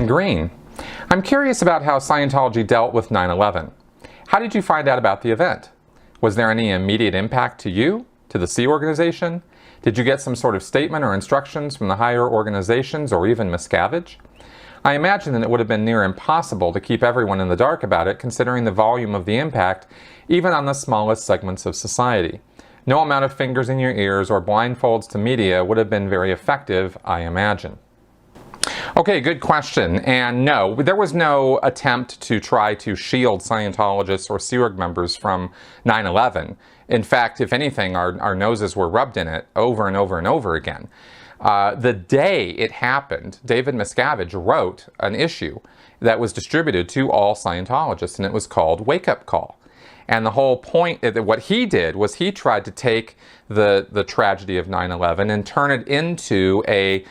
and Green. I'm curious about how Scientology dealt with 9/11. How did you find out about the event? Was there any immediate impact to you, to the Sea Organization? Did you get some sort of statement or instructions from the higher organizations or even Miscavige? I imagine that it would have been near impossible to keep everyone in the dark about it, considering the volume of the impact, even on the smallest segments of society. No amount of fingers in your ears or blindfolds to media would have been very effective, I imagine. Okay, good question. And no, there was no attempt to try to shield Scientologists or Sea Org members from 9/11. In fact, if anything, our noses were rubbed in it over and over and over again. The day it happened, David Miscavige wrote an issue that was distributed to all Scientologists, and it was called Wake Up Call. And the whole point, what he did was he tried to take the tragedy of 9/11 and turn it into a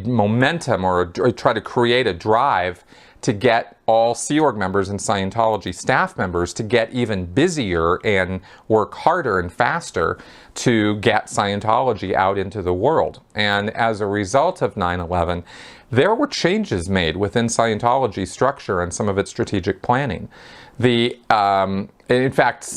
momentum or try to create a drive to get all Sea Org members and Scientology staff members to get even busier and work harder and faster to get Scientology out into the world. And as a result of 9/11, there were changes made within Scientology structure and some of its strategic planning. In fact,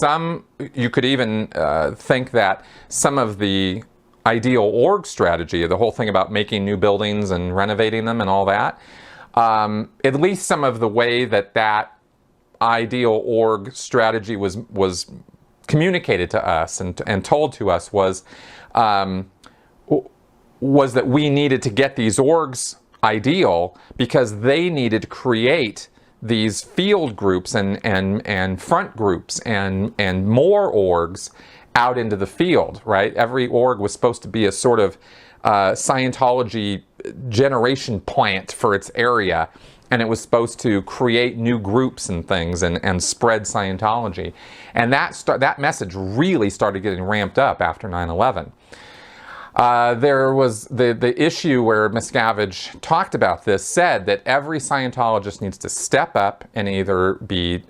you could even think that some of the ideal org strategy, the whole thing about making new buildings and renovating them and all that, at least some of the way that ideal org strategy was communicated to us and told to us was that we needed to get these orgs ideal because they needed to create these field groups and front groups and more orgs out into the field, right? Every org was supposed to be a sort of Scientology generation plant for its area, and it was supposed to create new groups and things and spread Scientology. And that message really started getting ramped up after 9/11. There was the issue where Miscavige talked about this, said that every Scientologist needs to step up and either be,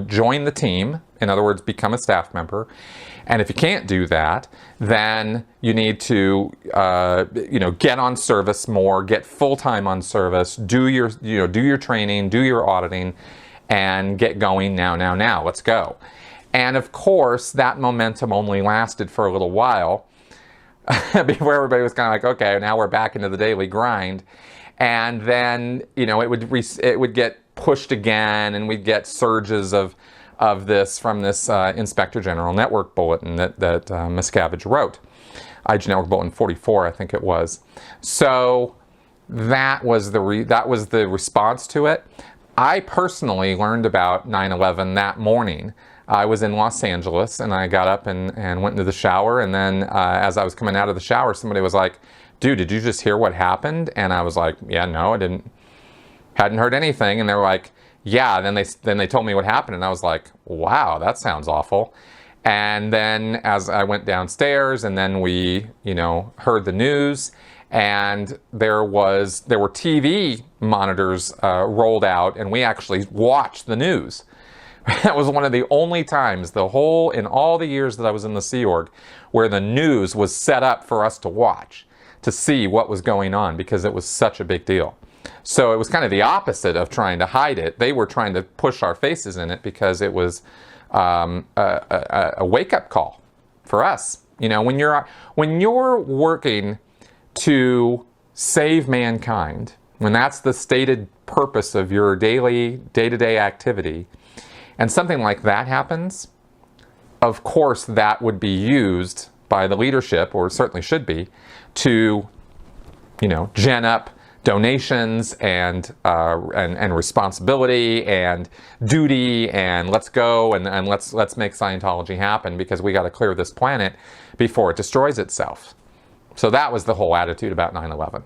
join the team, in other words, become a staff member. And if you can't do that, then you need to, get on service more, get full-time on service, do your training, do your auditing, and get going now, let's go. And of course, that momentum only lasted for a little while before everybody was kind of like, okay, now we're back into the daily grind. And then, it would get pushed again, and we'd get surges of this from this Inspector General Network Bulletin that Miscavige wrote. IG Network Bulletin 44, I think it was. So that was the response to it. I personally learned about 9/11 that morning. I was in Los Angeles, and I got up and went into the shower, and then as I was coming out of the shower, somebody was like, dude, did you just hear what happened? And I was like, yeah, no, I hadn't heard anything. And they were like, yeah, then they told me what happened, and I was like, wow, that sounds awful. And then as I went downstairs, and then we, heard the news, and there were TV monitors rolled out, and we actually watched the news. That was one of the only times in all the years that I was in the Sea Org where the news was set up for us to watch, to see what was going on, because it was such a big deal. So it was kind of the opposite of trying to hide it. They were trying to push our faces in it because it was a wake-up call for us. When you're working to save mankind, when that's the stated purpose of your day-to-day activity, and something like that happens, of course that would be used by the leadership, or certainly should be, to gen up donations and responsibility and duty, and let's go and let's make Scientology happen, because we got to clear this planet before it destroys itself. So that was the whole attitude about 9/11.